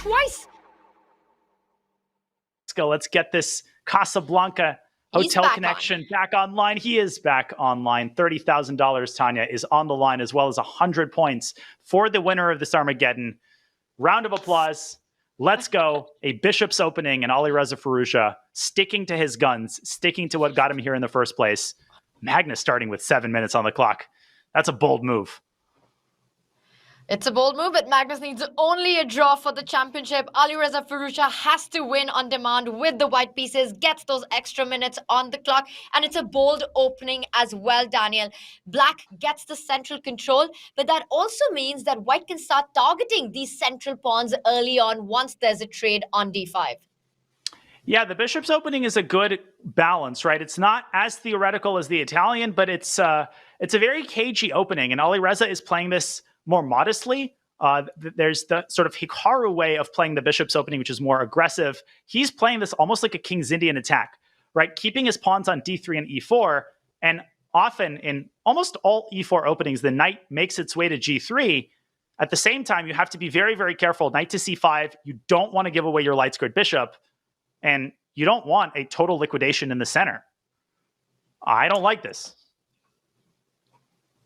twice. Let's go. Let's get this Casablanca hotel connection back online. He is back online. $30,000, Tanya, is on the line, as well as 100 points for the winner of this Armageddon. Round of applause. Let's go. A Bishop's opening and Alireza Firouzja sticking to his guns, sticking to what got him here in the first place. Magnus starting with 7 minutes on the clock. That's a bold move. It's a bold move, but Magnus needs only a draw for the championship. Alireza Firouzja has to win on demand with the white pieces, gets those extra minutes on the clock, and it's a bold opening as well, Daniel. Black gets the central control, but that also means that white can start targeting these central pawns early on once there's a trade on d5. Yeah, the Bishop's opening is a good balance, right? It's not as theoretical as the Italian, but it's a very cagey opening, and Alireza is playing this more modestly. There's the sort of Hikaru way of playing the Bishop's opening, which is more aggressive. He's playing this almost like a King's Indian attack, right? Keeping his pawns on d3 and e4, and often in almost all e4 openings, the knight makes its way to g3. At the same time, you have to be very, very careful. Knight to c5, you don't want to give away your light squared bishop, and you don't want a total liquidation in the center. I don't like this.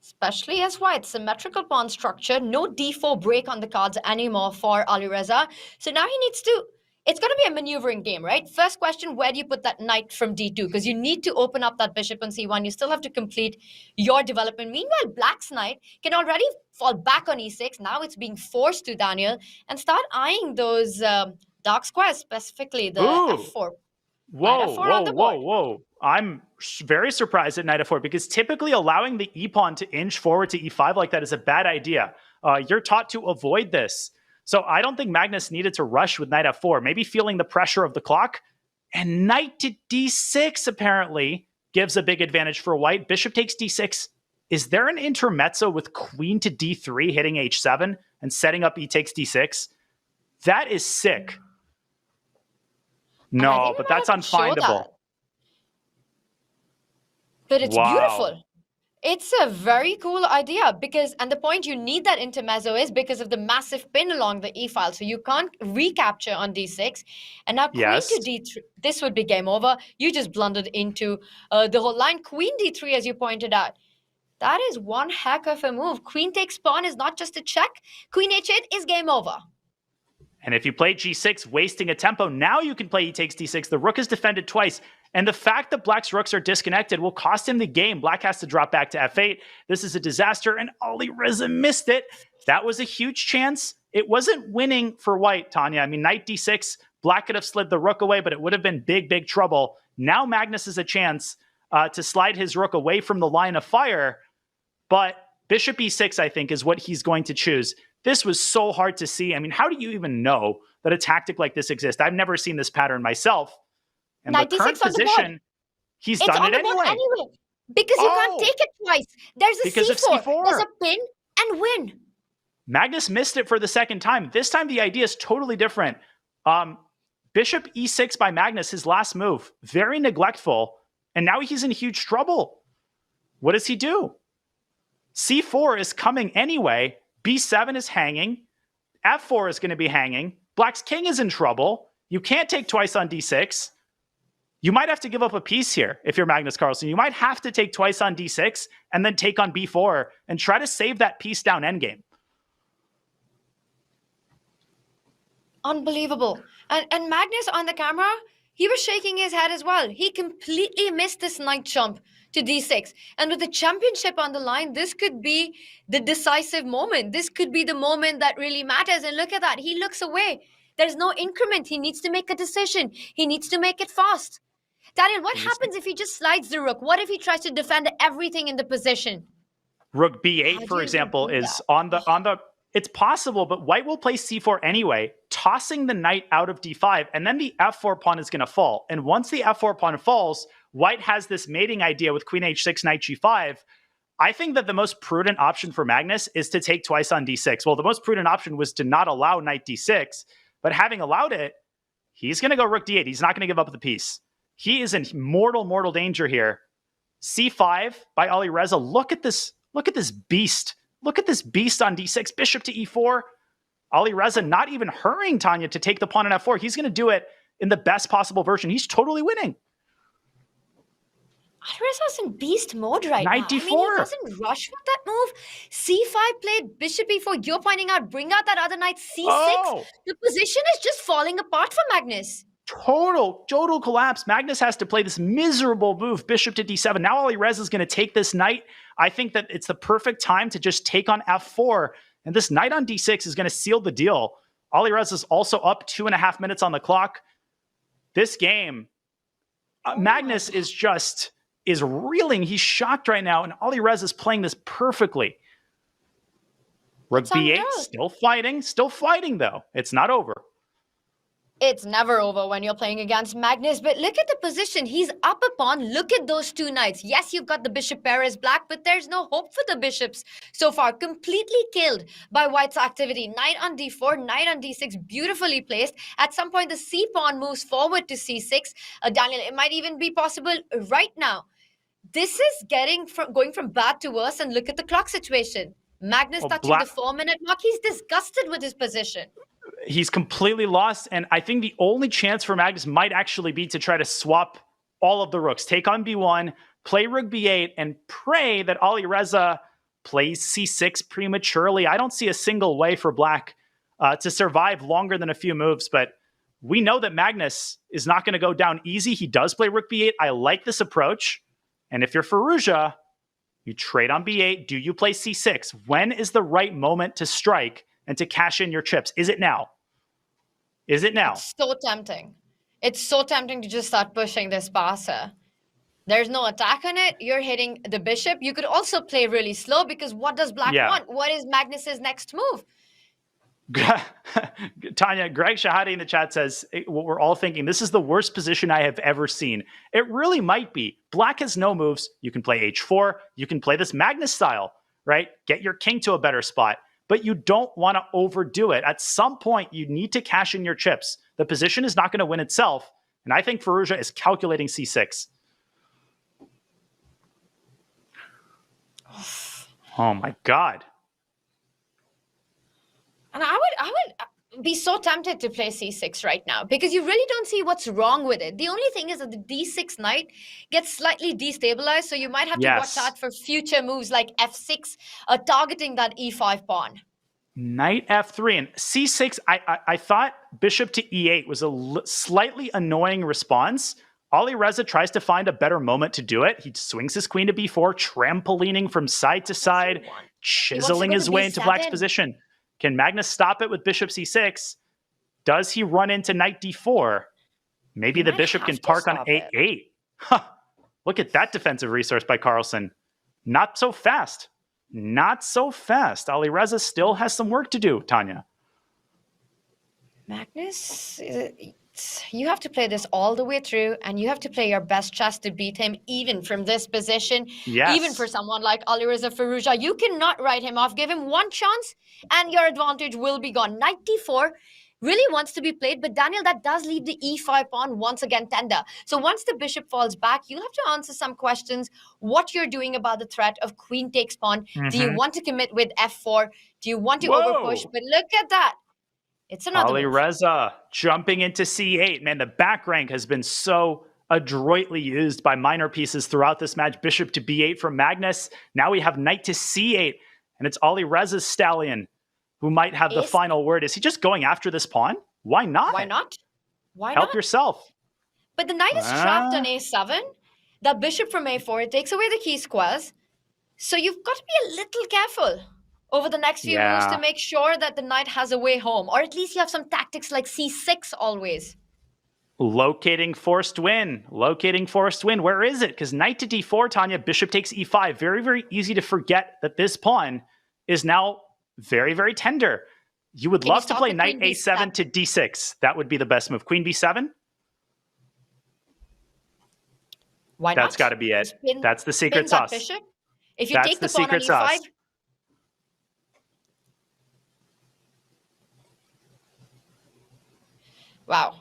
Especially as white, symmetrical pawn structure, no d4 break on the cards anymore for Alireza. So now he needs to, it's going to be a maneuvering game, right? First question, where do you put that knight from d2? Because you need to open up that bishop on c1. You still have to complete your development. Meanwhile, black's knight can already fall back on e6. Now it's being forced to, Daniel, and start eyeing those dark squares, specifically the f4. Whoa. I'm very surprised at knight f4, because typically allowing the e-pawn to inch forward to e5 like that is a bad idea. You're taught to avoid this. So I don't think Magnus needed to rush with knight f4, maybe feeling the pressure of the clock. And knight to d6 apparently gives a big advantage for white. Bishop takes d6. Is there an intermezzo with queen to d3 hitting h7 and setting up e takes d6? That is sick. No, but that's unfindable. But it's beautiful. It's a very cool idea because, and the point you need that intermezzo is because of the massive pin along the e-file. So you can't recapture on d6. And now queen to d3, this would be game over. You just blundered into the whole line. Queen d3, as you pointed out. That is one heck of a move. Queen takes pawn is not just a check. Queen h8 is game over. And if you play g6, wasting a tempo, now you can play e takes d6. The rook is defended twice. And the fact that black's rooks are disconnected will cost him the game. Black has to drop back to f8. This is a disaster, and Alireza missed it. That was a huge chance. It wasn't winning for white, Tanya. I mean, knight d6, black could have slid the rook away, but it would have been big, big trouble. Now Magnus has a chance to slide his rook away from the line of fire. But bishop e6, I think, is what he's going to choose. This was so hard to see. I mean, how do you even know that a tactic like this exists? I've never seen this pattern myself. And the current position, he's done it anyway. Because you can't take it twice. There's a c4. There's a pin and win. Magnus missed it for the second time. This time the idea is totally different. Bishop e6 by Magnus, his last move. Very neglectful. And now he's in huge trouble. What does he do? c4 is coming anyway. b7 is hanging. f4 is going to be hanging. Black's king is in trouble. You can't take twice on d6. You might have to give up a piece here if you're Magnus Carlsen. You might have to take twice on d6 and then take on b4 and try to save that piece down endgame. Unbelievable. And Magnus on the camera, he was shaking his head as well. He completely missed this knight jump to d6. And with the championship on the line, this could be the decisive moment. This could be the moment that really matters. And look at that. He looks away. There's no increment. He needs to make a decision. He needs to make it fast. Daniel, what happens if he just slides the rook? What if he tries to defend everything in the position? Rook b8, for example, is on the... It's possible, but white will play c4 anyway, tossing the knight out of d5, and then the f4 pawn is going to fall. And once the f4 pawn falls, white has this mating idea with queen h6, knight g5. I think that the most prudent option for Magnus is to take twice on d6. Well, the most prudent option was to not allow knight d6, but having allowed it, he's going to go rook d8. He's not going to give up the piece. He is in mortal danger here. c5 by Alireza. Look at this beast. Look at this beast on d6. Bishop to e4. Alireza not even hurrying Tanya to take the pawn on f4. He's going to do it in the best possible version. He's totally winning. Alireza's in beast mode right Knight now. I mean, d4. he doesn't rush with that move. C5 played, bishop e4. You're pointing out, bring out that other knight, c6. Oh. The position is just falling apart for Magnus. Total collapse. Magnus has to play this miserable move, bishop to d7. Now Alireza is going to take this knight. I think that it's the perfect time to just take on f4. And this knight on d6 is going to seal the deal. Alireza is also up 2.5 minutes on the clock. This game, Magnus is reeling. He's shocked right now, and Alireza is playing this perfectly. Rook b8, still fighting though. It's not over. It's never over when you're playing against Magnus, but look at the position. He's up a pawn. Look at those two knights. Yes, you've got the bishop pair is black, but there's no hope for the bishops so far. Completely killed by White's activity. Knight on d4, knight on d6, beautifully placed. At some point, the c pawn moves forward to c6. Daniel, it might even be possible right now. This is going from bad to worse, and look at the clock situation. Magnus touching the 4-minute mark. He's disgusted with his position. He's completely lost, and I think the only chance for Magnus might actually be to try to swap all of the rooks. Take on b1, play rook b8, and pray that Alireza plays c6 prematurely. I don't see a single way for black to survive longer than a few moves, but we know that Magnus is not going to go down easy. He does play rook b8. I like this approach, and if you're Firouzja, you trade on b8. Do you play c6? When is the right moment to strike and to cash in your chips? Is it now? Is it now? It's so tempting. It's so tempting to just start pushing this passer. There's no attack on it. You're hitting the bishop. You could also play really slow, because what does black want? What is Magnus's next move? Tanya, Greg Shahadi in the chat says, what we're all thinking, this is the worst position I have ever seen. It really might be. Black has no moves. You can play h4. You can play this Magnus style, right? Get your king to a better spot. But you don't want to overdo it. At some point, you need to cash in your chips. The position is not going to win itself. And I think Firouzja is calculating c6. Oh my God. And I would be so tempted to play c6 right now, because you really don't see what's wrong with it. The only thing is that the d6 knight gets slightly destabilized, so you might have to watch out for future moves like f6, targeting that e5 pawn. Knight f3 and c6. I thought bishop to e8 was a slightly annoying response. Alireza tries to find a better moment to do it. He swings his queen to b4, trampolining from side to side, chiseling his way into black's position. Can Magnus stop it with bishop c6? Does he run into knight d4? Maybe the bishop can park on a8. Huh. Look at that defensive resource by Carlsen. Not so fast. Not so fast. Alireza still has some work to do, Tanya. Magnus, you have to play this all the way through, and you have to play your best chess to beat him, even from this position. Yes. Even for someone like Alireza Firouzja, you cannot write him off. Give him one chance, and your advantage will be gone. Knight d4 really wants to be played, but Daniel, that does leave the e5 pawn once again tender. So once the bishop falls back, you'll have to answer some questions. What you're doing about the threat of queen takes pawn. Do you want to commit with f4? Do you want to overpush? But look at that. It's another Alireza jumping into c8. Man, the back rank has been so adroitly used by minor pieces throughout this match. Bishop to b8 from Magnus. Now we have knight to c8, and it's Alireza's stallion who might have the final word. Is he just going after this pawn? Why not? Why not? Why Help not? yourself. But the knight is trapped on a7. The bishop from a4, it takes away the key squares. So you've got to be a little careful over the next few moves to make sure that the knight has a way home. Or at least you have some tactics like c6 always. Locating forced win. Locating forced win. Where is it? Because knight to d4, Tanya, bishop takes e5. Very, very easy to forget that this pawn is now very, very tender. You would love to play knight a7 to d6. That would be the best move. Queen b7? Why not? That's got to be it. That's the secret sauce. Bishop. If you take the pawn on e5... Wow.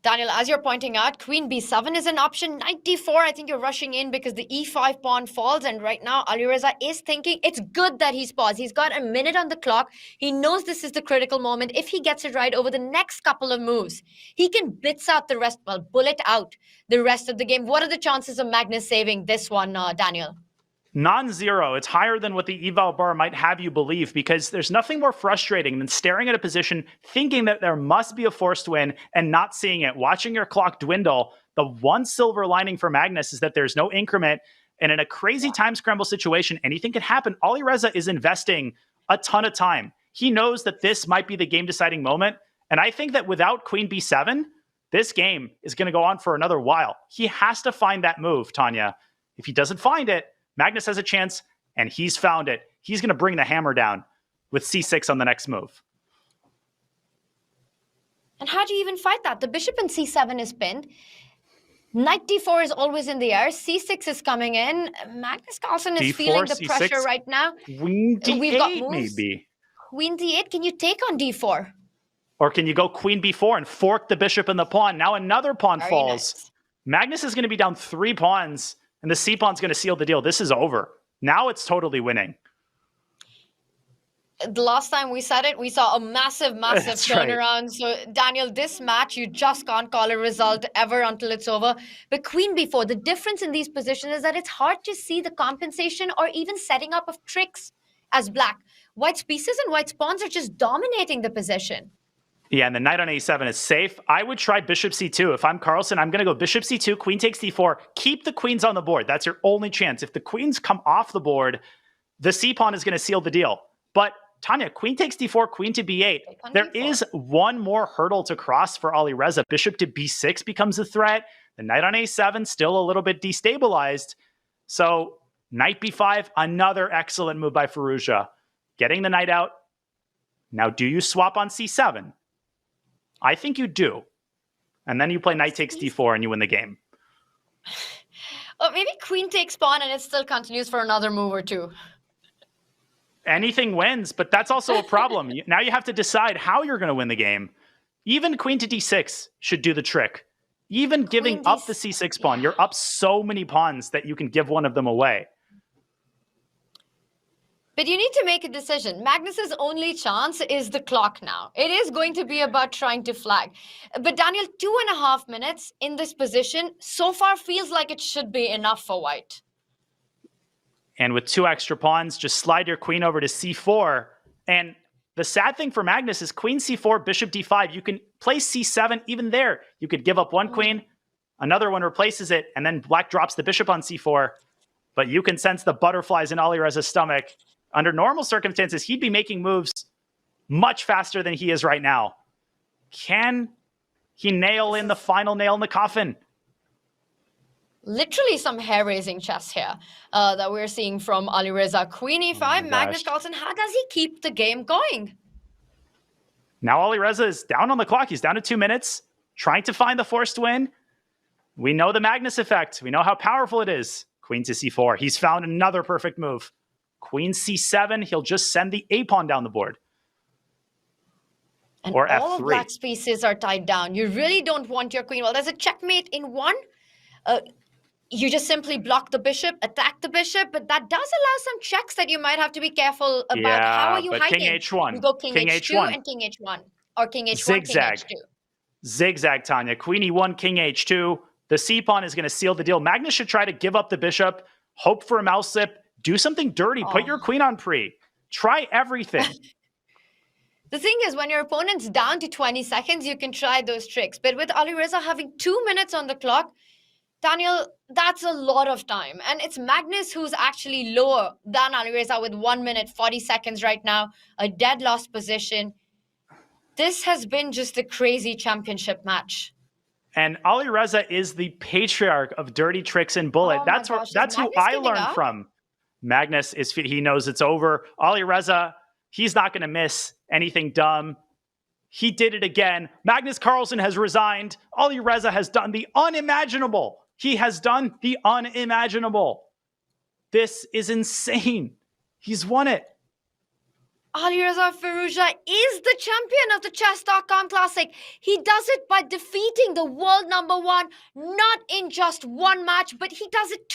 Daniel, as you're pointing out, queen b7 is an option. Knight d4, I think you're rushing in because the e5 pawn falls. And right now, Alireza is thinking it's good that he's paused. He's got a minute on the clock. He knows this is the critical moment. If he gets it right over the next couple of moves, he can blitz out the rest, well, bullet out the rest of the game. What are the chances of Magnus saving this one, Daniel? Non-zero. It's higher than what the eval bar might have you believe, because there's nothing more frustrating than staring at a position, thinking that there must be a forced win and not seeing it, watching your clock dwindle. The one silver lining for Magnus is that there's no increment, and in a crazy time scramble situation, anything can happen. Alireza is investing a ton of time. He knows that this might be the game-deciding moment, and I think that without queen b7, this game is going to go on for another while. He has to find that move, Tanya. If he doesn't find it, Magnus has a chance, and he's found it. He's going to bring the hammer down with c6 on the next move. And how do you even fight that? The bishop in c7 is pinned. Knight d4 is always in the air. c6 is coming in. Magnus Carlsen is d4, feeling the c6, pressure right now. Queen d8, we've got moves. maybe. Queen d8, can you take on d4? Or can you go queen b4 and fork the bishop and the pawn? Now another pawn falls. Nice. Magnus is going to be down 3 pawns. And the c-pawn's going to seal the deal. This is over. Now it's totally winning. The last time we said it, we saw a massive turnaround. Right. So, Daniel, this match, you just can't call a result ever until it's over. But queen b4, the difference in these positions is that it's hard to see the compensation or even setting up of tricks as black. White's pieces and white's pawns are just dominating the position. Yeah, and the knight on a7 is safe. I would try bishop c2. If I'm Carlsen, I'm going to go bishop c2, queen takes d4. Keep the queens on the board. That's your only chance. If the queens come off the board, the c-pawn is going to seal the deal. But, Tanya, queen takes d4, queen to b8. There is one more hurdle to cross for Alireza. Bishop to b6 becomes a threat. The knight on a7 still a little bit destabilized. So, knight b5, another excellent move by Firouzja. Getting the knight out. Now, do you swap on c7? I think you do. And then you play knight takes d4 and you win the game. Or maybe queen takes pawn and it still continues for another move or two. Anything wins, but that's also a problem. Now you have to decide how you're going to win the game. Even queen to d6 should do the trick. Even giving up the c6 pawn, you're up so many pawns that you can give one of them away. But you need to make a decision. Magnus's only chance is the clock now. It is going to be about trying to flag. But Daniel, 2.5 minutes in this position so far feels like it should be enough for white. And with 2 extra pawns, just slide your queen over to c4. And the sad thing for Magnus is queen c4, bishop d5. You can play c7 even there. You could give up one queen, another one replaces it, and then black drops the bishop on c4. But you can sense the butterflies in Alireza's stomach. Under normal circumstances, he'd be making moves much faster than he is right now. Can he nail in the final nail in the coffin? Literally some hair-raising chess here that we're seeing from Alireza. Queen e5, Magnus Carlsen, how does he keep the game going? Now Alireza is down on the clock. He's down to 2 minutes, trying to find the forced win. We know the Magnus effect. We know how powerful it is. Queen to c4. He's found another perfect move. Queen c7, he'll just send the a-pawn down the board. And or all f3. of black's pieces are tied down. You really don't want your queen. Well, there's a checkmate in one. You just simply block the bishop, attack the bishop, but that does allow some checks that you might have to be careful about. Yeah, how are you hiding? King h1. You go king h2 h1. and king h1. Or king h1, Zigzag. king h2. Zigzag, Tanya. Queen e1, king h2. The c-pawn is going to seal the deal. Magnus should try to give up the bishop, hope for a mouse slip, do something dirty, put your queen on pre. Try everything. The thing is, when your opponent's down to 20 seconds, you can try those tricks. But with Alireza having 2 minutes on the clock, Daniel, that's a lot of time. And it's Magnus who's actually lower than Alireza with 1 minute, 40 seconds right now, a dead lost position. This has been just a crazy championship match. And Alireza is the patriarch of dirty tricks and bullet. That's who I learned from. Magnus he knows it's over. Alireza, he's not going to miss anything dumb. He did it again. Magnus Carlsen has resigned. Alireza has done the unimaginable. He has done the unimaginable. This is insane. He's won it. Alireza Firouzja is the champion of the Chess.com Classic. He does it by defeating the world number one, not in just one match, but he does it